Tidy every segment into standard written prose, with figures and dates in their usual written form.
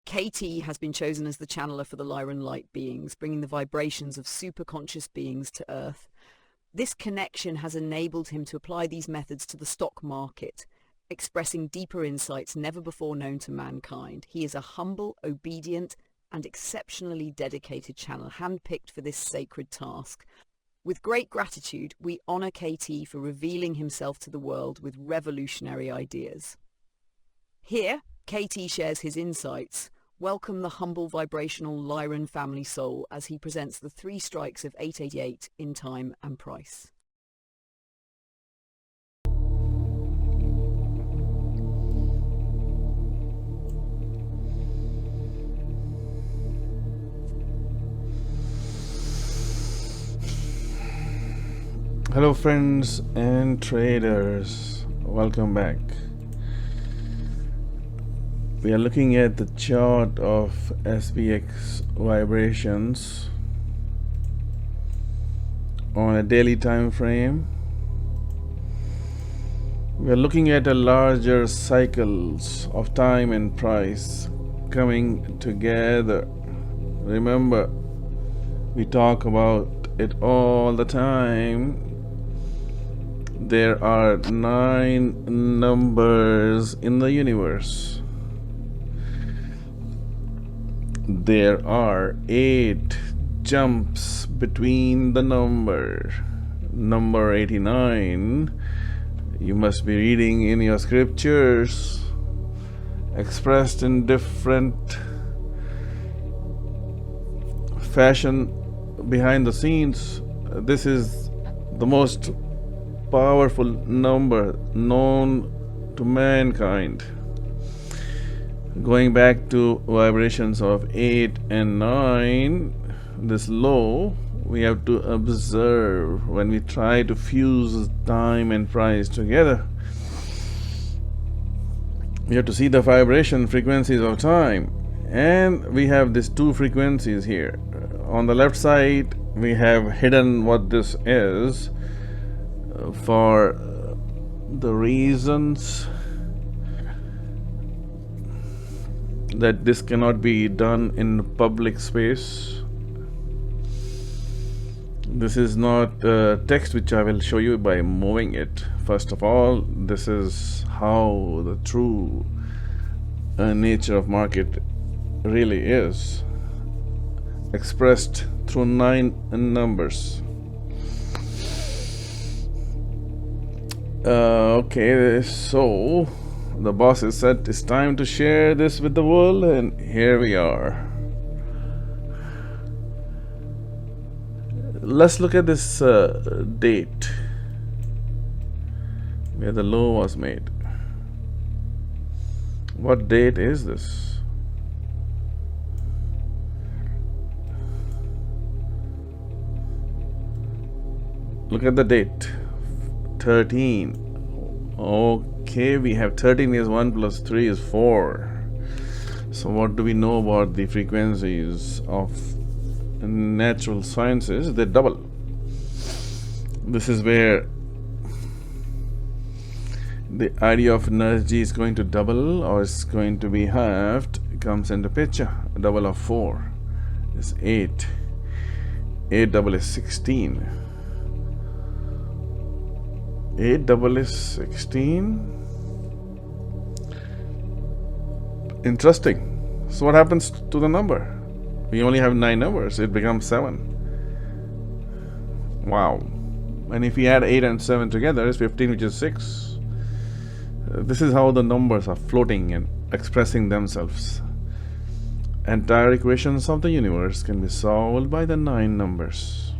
KT has been chosen as the channeler for the LYRAN light beings, bringing the vibrations of superconscious beings to Earth. This connection has enabled him to apply these methods to the stock market, expressing deeper insights never before known to mankind. He is a humble, obedient, and exceptionally dedicated channel, handpicked for this sacred task. With great gratitude, we honor KT for revealing himself to the world with revolutionary ideas. Here, KT shares his insights. Welcome the humble vibrational LYRAN family soul as he presents the 3 strikes of 888 in time and price. Hello friends and traders, welcome back. We are looking at the chart of SPX vibrations on a daily time frame. We are looking at a larger cycles of time and price coming together. Remember, we talk about it all the time. There are 9 numbers in the universe. There are 8 jumps between the number 89. You must be reading in your scriptures, expressed in different fashion behind the scenes. This is the most powerful number known to mankind. Going back to vibrations of 8 and 9, this low, we have to observe when we try to fuse time and price together. We have to see the vibration frequencies of time, and we have these 2 frequencies here. On the left side, we have hidden what this is for the reasons that this cannot be done in public space. This is not text which I will show you by moving it. First of all, this is how the true nature of market really is, expressed through 9 numbers. Okay, so the boss has said it's time to share this with the world, and here we are. Let's look at this date where the low was made. What date is this? Look at the date, 13. Okay, we have 13 is 1 plus 3 is 4. So what do we know about the frequencies of natural sciences? They double. This is where the idea of energy is going to double or is going to be halved comes into picture. A double of 4 is 8. 8 double is 16. 8 double is 16. Interesting. So what happens to the number? We only have 9 numbers. It becomes 7. Wow. And if we add 8 and 7 together, it's 15, which is 6. This is how the numbers are floating and expressing themselves. Entire equations of the universe can be solved by the 9 numbers.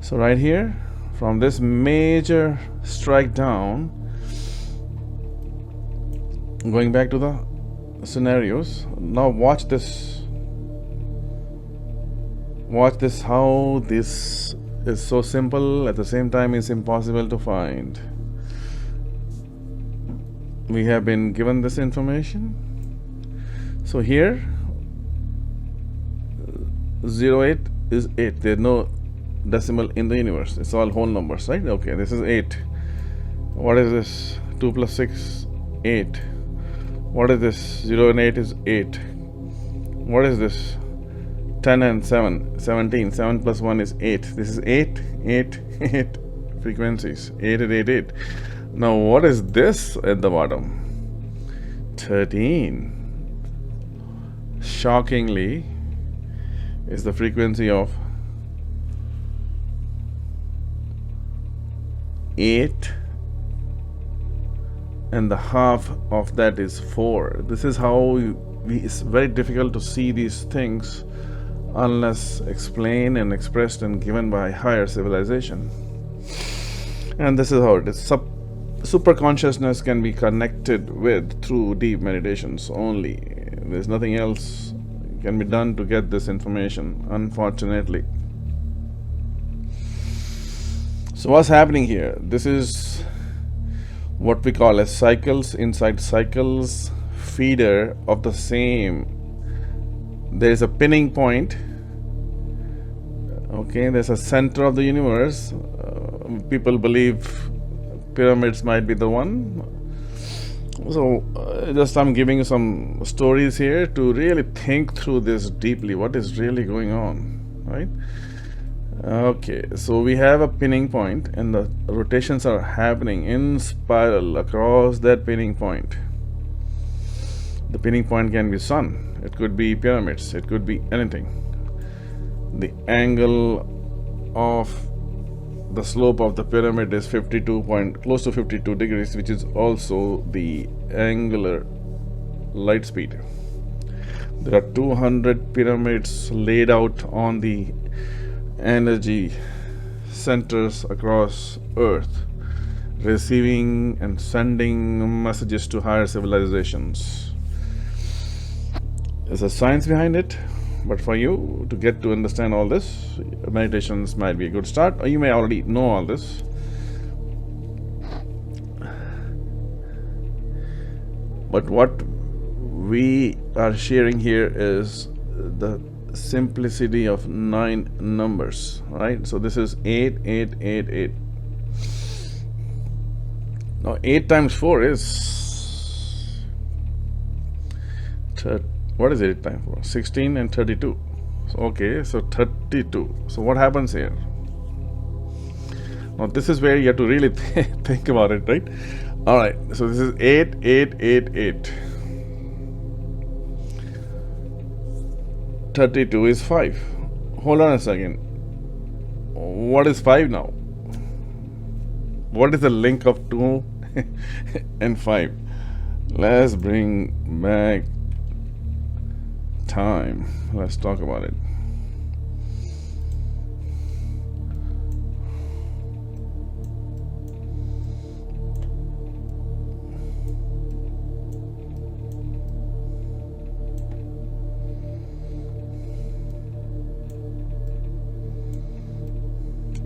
So right here, from this major strike down, going back to the scenarios, now watch this. Watch this, how this is so simple, at the same time it's impossible to find. We have been given this information. So here 08 is 8. There's no decimal in the universe. It's all whole numbers, right? Okay, this is 8. What is this? 2 plus 6, 8. What is this? 0 and 8 is 8. What is this? 10 and 7, 17. 7 plus 1 is 8. This is 8, 8, 8 frequencies. 8, 8, 8, 8. Now what is this at the bottom? 13. Shockingly, is the frequency of 8, and the half of that is 4. This is how it's very difficult to see these things unless explained and expressed and given by higher civilization. And this is how it is. Super consciousness can be connected with through deep meditations only. There's nothing else can be done to get this information, unfortunately. So what's happening here? This is what we call as cycles inside cycles, feeder of the same. There is a pinning point. Okay, there's a center of the universe. People believe pyramids might be the one. So just I'm giving you some stories here to really think through this deeply. What is really going on, right? Okay, so we have a pinning point and the rotations are happening in spiral across that pinning point. The pinning point can be sun, it could be pyramids, it could be anything. The angle of the slope of the pyramid is close to 52 degrees, which is also the angular light speed. There are 200 pyramids laid out on the energy centers across Earth, receiving and sending messages to higher civilizations. There's a science behind it, but for you to get to understand all this, meditations might be a good start, or you may already know all this. But what we are sharing here is the simplicity of 9 numbers, right? So this is 8, 8, 8, 8. Now 8 times 4 is what is 8 times 4? 16 and 32. So, okay, so 32. So what happens here? Now this is where you have to really think about it, right? All right, so this is 8, 8, 8, 8. 32 is 5. Hold on a second. What is 5 now? What is the link of 2 and 5? Let's bring back time. Let's talk about it.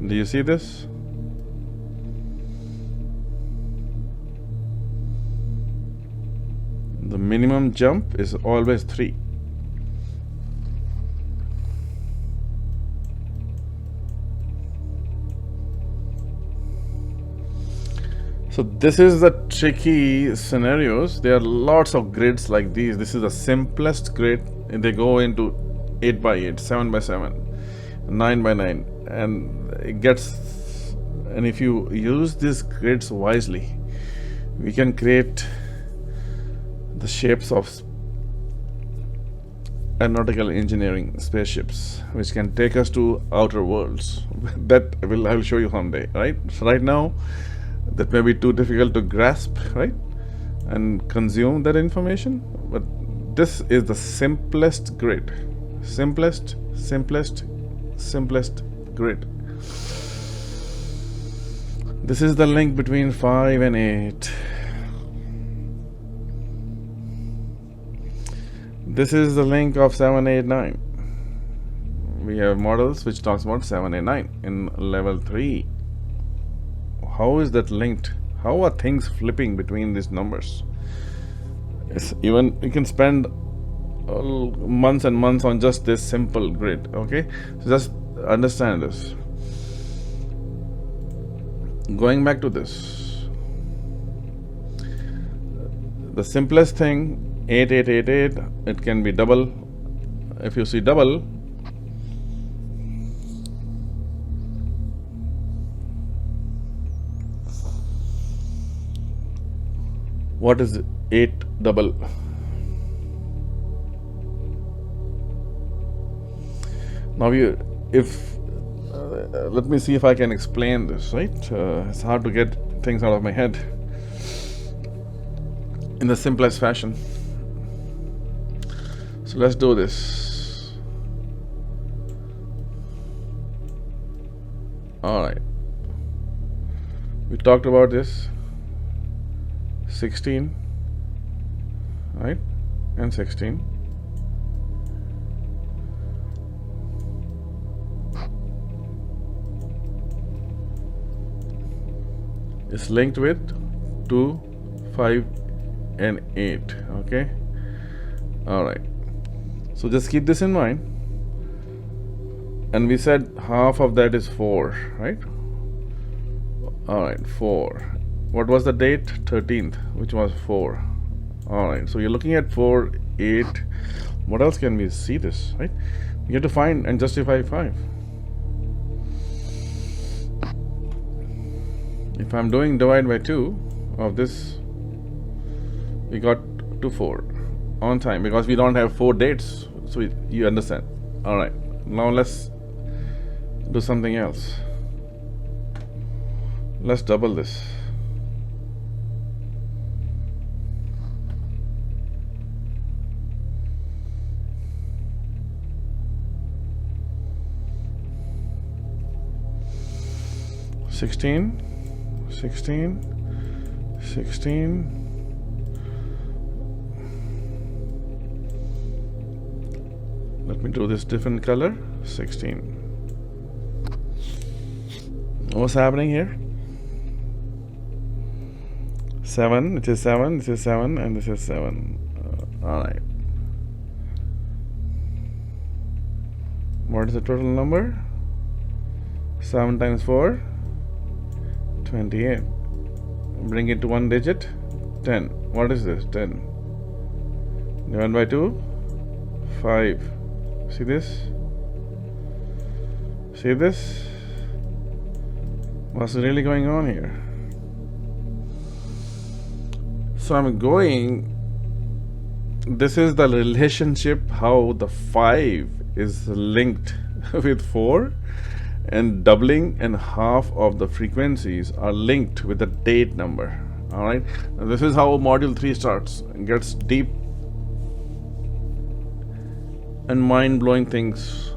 Do you see this? The minimum jump is always 3. So this is the tricky scenarios. There are lots of grids like these. This is the simplest grid, and they go into 8 by 8, 7 by 7, 9 by 9, and it gets. And if you use these grids wisely, we can create the shapes of aeronautical engineering spaceships, which can take us to outer worlds. That I'll show you someday, right? So right now, that may be too difficult to grasp, right, and consume that information. But this is the simplest grid, simplest grid. This is the link between 5 and 8. This is the link of 7, 8, 9. We have models which talks about 7, 8, 9 in level 3. How is that linked? How are things flipping between these numbers? Even you can spend months and months on just this simple grid. Okay, so just understand this. Going back to this, the simplest thing, 8, 8, 8, 8, it can be double if you see double, what is 8 double? Now let me see if I can explain this, right? It's hard to get things out of my head in the simplest fashion. So let's do this. All right. We talked about this. 16, right? And 16. It's linked with 2, 5, and 8. Okay. All right. So just keep this in mind. And we said half of that is 4, right? All right, 4. What was the date? 13th, which was 4. All right. So you're looking at 4, 8. What else can we see this, right? You have to find and justify 5. If I'm doing divide by 2 of this, we got to 4 on time because we don't have 4 dates. So you understand. All right. Now let's do something else. Let's double this. Sixteen. 16, 16, let me do this different color. 16. What's happening here? 7, it is 7, this is 7, and this is 7. All right. What is the total number? 7 times 4, 28. Bring it to one digit. 10. What is this? 10. Divided by 2. 5. See this? See this? What's really going on here? So I'm going. This is the relationship how the 5 is linked with 4. And doubling and half of the frequencies are linked with the date number. All right. Now this is how module 3 starts. It gets deep and mind-blowing things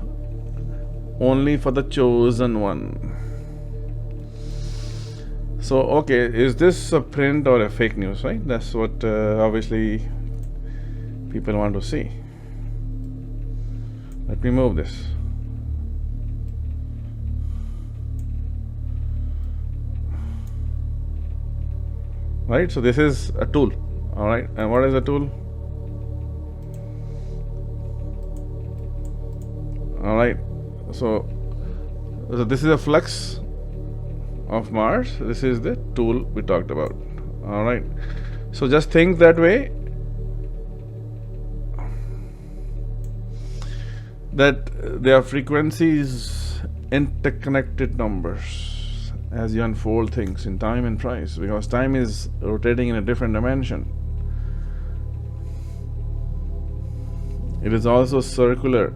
only for the chosen one. So, okay, is this a print or a fake news, right? That's what obviously people want to see. Let me move this. Right, so this is a tool. All right, and what is a tool? All right, so this is a flux of Mars. This is the tool we talked about. All right, so just think that way, that there are frequencies, interconnected numbers as you unfold things in time and price, because time is rotating in a different dimension. It is also circular.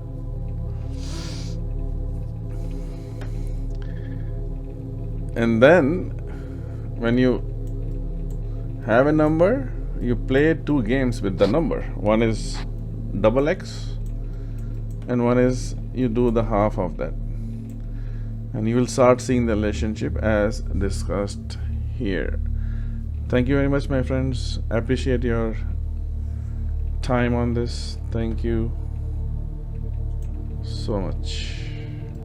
And then when you have a number, you play 2 games with the number. One is double X and one is you do the half of that. And you will start seeing the relationship as discussed here. Thank you very much, my friends. I appreciate your time on this. Thank you so much.